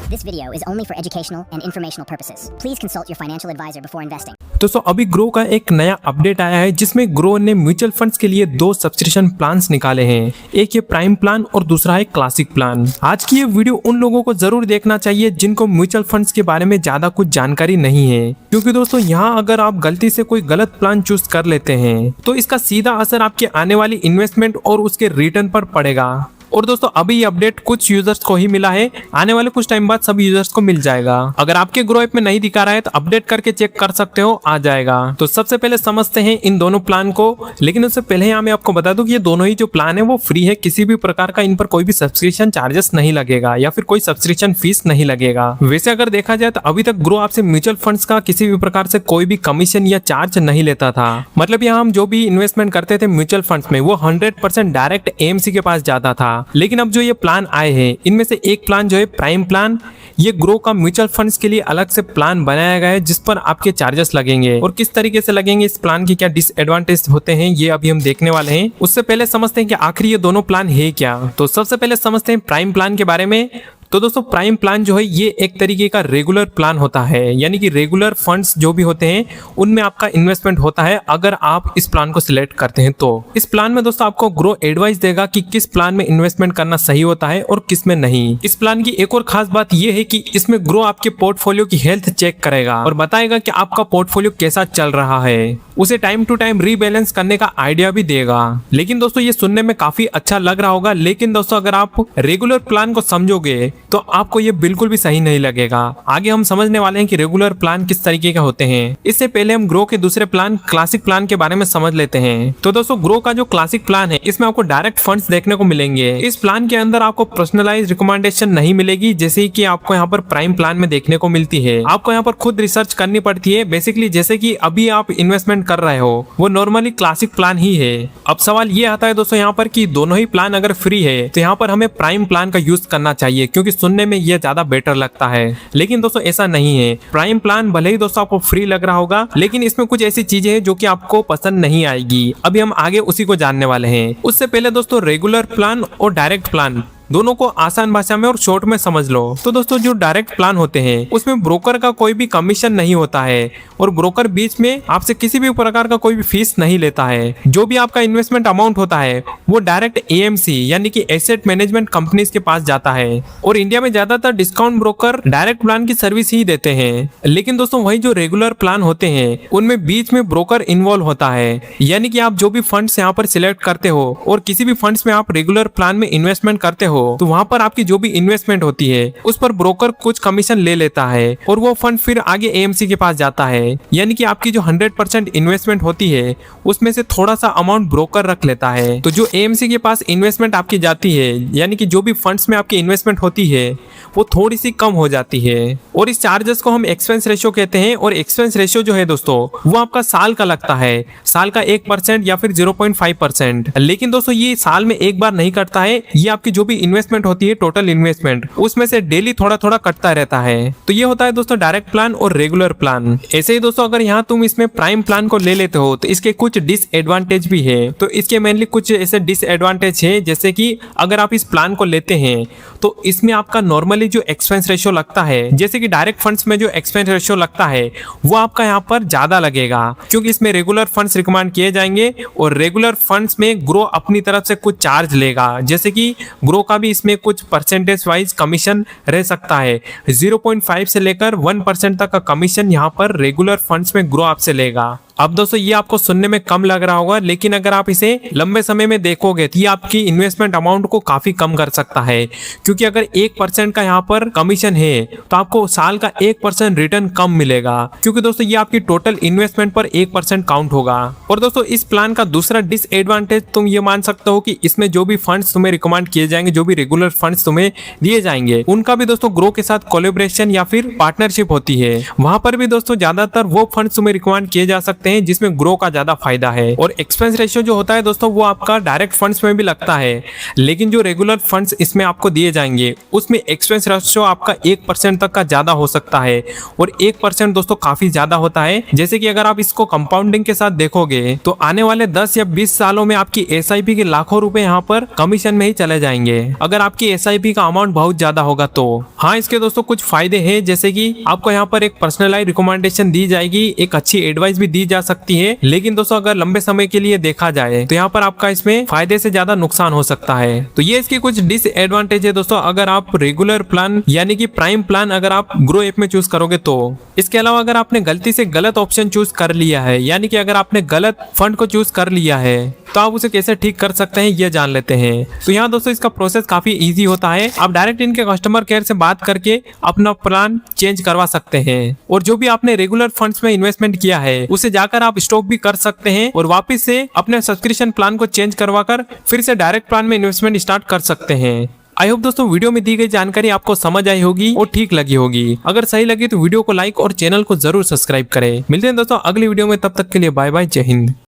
This video is only for educational and informational purposes. Please consult your financial advisor before investing. दोस्तों अभी grow का एक नया update आया है जिसमें ग्रो ने म्यूचुअल फंड्स के लिए दो सब्सक्रिप्शन प्लान्स निकाले हैं। एक ये प्राइम प्लान और दूसरा है क्लासिक प्लान। आज की ये वीडियो उन लोगों को जरूर देखना चाहिए जिनको म्यूचुअल फंड्स के बारे में ज्यादा कुछ जानकारी नहीं है, क्योंकि दोस्तों यहाँ अगर आप गलती से कोई गलत प्लान चूज कर लेते हैं तो इसका सीधा असर आपके आने वाली इन्वेस्टमेंट और उसके रिटर्न पर पड़ेगा। और दोस्तों अभी ये अपडेट कुछ यूजर्स को ही मिला है, आने वाले कुछ टाइम बाद सब यूजर्स को मिल जाएगा। अगर आपके ग्रो ऐप में नहीं दिखा रहा है तो अपडेट करके चेक कर सकते हो, आ जाएगा। तो सबसे पहले समझते हैं इन दोनों प्लान को, लेकिन उससे पहले यहाँ मैं आपको बता दूं कि ये दोनों ही जो प्लान है वो फ्री है, किसी भी प्रकार का इन पर कोई भी सब्सक्रिप्शन चार्जेस नहीं लगेगा या फिर कोई सब्सक्रिप्शन फीस नहीं लगेगा। वैसे अगर देखा जाए तो अभी तक ग्रो आपसे म्यूचुअल फंड्स का किसी भी प्रकार से कोई भी कमीशन या चार्ज नहीं लेता था। मतलब यहाँ हम जो भी इन्वेस्टमेंट करते थे म्यूचुअल फंड्स में वो 100% डायरेक्ट एएमसी के पास जाता था। लेकिन अब जो ये प्लान आए हैं इनमें से एक प्लान जो है प्राइम प्लान, ये ग्रो का म्यूचुअल फंड्स के लिए अलग से प्लान बनाया गया है जिस पर आपके चार्जेस लगेंगे और किस तरीके से लगेंगे, इस प्लान के क्या डिसएडवांटेज होते हैं ये अभी हम देखने वाले हैं। उससे पहले समझते हैं कि आखिर ये दोनों प्लान है क्या। तो सबसे पहले समझते हैं प्राइम प्लान के बारे में। तो दोस्तों प्राइम प्लान जो है ये एक तरीके का रेगुलर प्लान होता है, यानी कि रेगुलर फंड्स जो भी होते हैं उनमें आपका इन्वेस्टमेंट होता है अगर आप इस प्लान को सिलेक्ट करते हैं तो। इस प्लान में दोस्तों आपको ग्रो एडवाइस देगा कि किस प्लान में इन्वेस्टमेंट करना सही होता है और किस में नहीं। इस प्लान की एक और खास बात ये है कि इसमें ग्रो आपके पोर्टफोलियो की हेल्थ चेक करेगा और बताएगा कि आपका पोर्टफोलियो कैसा चल रहा है, उसे टाइम टू टाइम रीबैलेंस करने का आइडिया भी देगा। लेकिन दोस्तों ये सुनने में काफी अच्छा लग रहा होगा, लेकिन दोस्तों अगर आप रेगुलर प्लान को समझोगे तो आपको ये बिल्कुल भी सही नहीं लगेगा। आगे हम समझने वाले हैं कि रेगुलर प्लान किस तरीके के होते हैं। इससे पहले हम ग्रो के दूसरे प्लान क्लासिक प्लान के बारे में समझ लेते हैं। तो दोस्तों ग्रो का जो क्लासिक प्लान है इसमें आपको डायरेक्ट फंड्स देखने को मिलेंगे। इस प्लान के अंदर आपको पर्सनलाइज्ड रिकमेंडेशन नहीं मिलेगी जैसे कि आपको यहाँ पर प्राइम प्लान में देखने को मिलती है। आपको यहाँ पर खुद रिसर्च करनी पड़ती है। बेसिकली जैसे कि अभी आप इन्वेस्टमेंट कर रहे हो वो नॉर्मली क्लासिक प्लान ही है। अब सवाल ये आता है दोस्तों यहाँ पर कि दोनों ही प्लान अगर फ्री है तो यहाँ पर हमें प्राइम प्लान का यूज करना चाहिए, क्योंकि सुनने में ये ज्यादा बेटर लगता है। लेकिन दोस्तों ऐसा नहीं है। प्राइम प्लान भले ही दोस्तों आपको फ्री लग रहा होगा, लेकिन इसमें कुछ ऐसी चीजें हैं जो कि आपको पसंद नहीं आएगी। अभी हम आगे उसी को जानने वाले हैं। उससे पहले दोस्तों रेगुलर प्लान और डायरेक्ट प्लान दोनों को आसान भाषा में और शॉर्ट में समझ लो। तो दोस्तों जो डायरेक्ट प्लान होते हैं उसमें ब्रोकर का कोई भी कमीशन नहीं होता है और ब्रोकर बीच में आपसे किसी भी प्रकार का कोई भी फीस नहीं लेता है। जो भी आपका इन्वेस्टमेंट अमाउंट होता है वो डायरेक्ट एएमसी यानी कि एसेट मैनेजमेंट कंपनीज के पास जाता है। और इंडिया में ज्यादातर डिस्काउंट ब्रोकर डायरेक्ट प्लान की सर्विस ही देते हैं। लेकिन दोस्तों वही जो रेगुलर प्लान होते हैं उनमें बीच में ब्रोकर इन्वॉल्व होता है, यानी कि आप जो भी फंड्स यहाँ पर सिलेक्ट करते हो और किसी भी फंड्स में आप रेगुलर प्लान में इन्वेस्टमेंट करते हो तो वहां पर आपकी जो भी इन्वेस्टमेंट होती है उस पर ब्रोकर कुछ कमीशन ले लेता है और वो फंड फिर आगे एएमसी के पास जाता है। यानी कि आपकी जो 100% इन्वेस्टमेंट होती है उसमें से थोड़ा सा अमाउंट ब्रोकर रख लेता है। तो जो एएमसी के पास इन्वेस्टमेंट आपकी जाती है, यानी कि जो भी फंड्स में आपकी इन्वेस्टमेंट होती है वो थोड़ी सी कम हो जाती है। और इस चार्जेस को हम एक्सपेंस रेशियो कहते हैं। और एक्सपेंस रेशियो जो है दोस्तों वो आपका साल का लगता है, साल का 1% या फिर 0.5%। लेकिन दोस्तों ये साल में एक बार नहीं कटता है, ये आपकी जो भी इन्वेस्टमेंट होती है टोटल इन्वेस्टमेंट उसमें से डेली थोड़ा थोड़ा कटता रहता है। तो ये होता है दोस्तों डायरेक्ट प्लान और रेगुलर प्लान। ऐसे ही दोस्तों अगर यहाँ तुम इसमें प्राइम प्लान को ले लेते हो तो इसके कुछ डिसएडवांटेज भी है। तो इसके मेनली कुछ ऐसे डिसएडवांटेज है, जैसे कि अगर आप इस प्लान को लेते हैं तो इसमें आपका नॉर्मली जो एक्सपेंस रेशियो लगता है, जैसे कि डायरेक्ट फंड्स में जो एक्सपेंस रेशियो लगता है वो आपका यहाँ पर ज्यादा लगेगा, क्योंकि इसमें रेगुलर फंड्स रिकमेंड किए जाएंगे और रेगुलर फंड्स में ग्रो अपनी तरफ से कुछ चार्ज लेगा। जैसे कि ग्रो का भी इसमें कुछ परसेंटेज वाइज कमीशन रह सकता है, 0.5 से लेकर 1% तक का कमीशन यहाँ पर रेगुलर फंड्स में ग्रो आपसे लेगा। अब दोस्तों ये आपको सुनने में कम लग रहा होगा, लेकिन अगर आप इसे लंबे समय में देखोगे तो ये आपकी इन्वेस्टमेंट अमाउंट को काफी कम कर सकता है, क्योंकि अगर 1% का यहाँ पर कमीशन है तो आपको साल का 1% रिटर्न कम मिलेगा, क्योंकि दोस्तों ये आपकी टोटल इन्वेस्टमेंट पर 1% काउंट होगा। और दोस्तों इस प्लान का दूसरा डिसएडवांटेज तुम ये मान सकते हो कि इसमें जो भी फंड्स तुम्हें रिकमेंड किए जाएंगे, जो भी रेगुलर फंड्स तुम्हें दिए जाएंगे, उनका भी दोस्तों ग्रो के साथ कोलैबोरेशन या फिर पार्टनरशिप होती है। वहां पर भी दोस्तों ज्यादातर वो फंड्स तुम्हें रिकमेंड किए जा सकते सकते हैं, जिसमें ग्रो का ज्यादा फायदा है। और एक्सपेंस रेशियो जो होता है दोस्तों वो आपका डायरेक्ट फंड्स में भी लगता है, लेकिन जो रेगुलर फंड्स इसमें आपको दिए जाएंगे उसमें एक्सपेंस रेशियो आपका 1% तक का ज्यादा हो सकता है। और 1% दोस्तों काफी ज्यादा होता है। जैसे कि अगर आप इसको कंपाउंडिंग के साथ देखोगे तो आने वाले 10 या 20 सालों में आपकी एसआईपी के लाखों रुपए यहाँ पर कमीशन में ही चले जाएंगे, अगर आपकी एसआईपी का अमाउंट बहुत ज्यादा होगा तो। हाँ, इसके दोस्तों कुछ फायदे हैं, जैसे कि आपको यहाँ पर एक पर्सनलाइज रिकमेंडेशन दी जाएगी, एक अच्छी एडवाइस भी दी जा सकती है। लेकिन दोस्तों अगर लंबे समय के लिए देखा जाए तो यहाँ पर आपका इसमें फायदे से ज्यादा नुकसान हो सकता है। तो ये इसकी कुछ डिसएडवांटेज है दोस्तों, अगर आप रेगुलर प्लान यानी कि प्राइम प्लान अगर आप ग्रो ऐप में चूज करोगे तो। इसके अलावा अगर आपने गलती से गलत ऑप्शन चूज कर लिया है, यानी कि अगर आपने गलत फंड को चूज कर लिया है, तो आप उसे कैसे ठीक कर सकते हैं ये जान लेते हैं। तो यहाँ दोस्तों इसका प्रोसेस काफी इजी होता है। आप डायरेक्ट इनके कस्टमर केयर से बात करके अपना प्लान चेंज करवा सकते हैं, और जो भी आपने रेगुलर फंड्स में इन्वेस्टमेंट किया है उसे जाकर आप स्टॉक भी कर सकते हैं, और वापस से अपने सब्सक्रिप्शन प्लान को चेंज करवाकर फिर से डायरेक्ट प्लान में इन्वेस्टमेंट स्टार्ट कर सकते हैं। आई होप दोस्तों वीडियो में दी गई जानकारी आपको समझ आई होगी और ठीक लगी होगी। अगर सही लगी तो वीडियो को लाइक और चैनल को जरूर सब्सक्राइब करें। मिलते हैं दोस्तों अगली वीडियो में, तब तक के लिए बाय बाय, जय हिंद।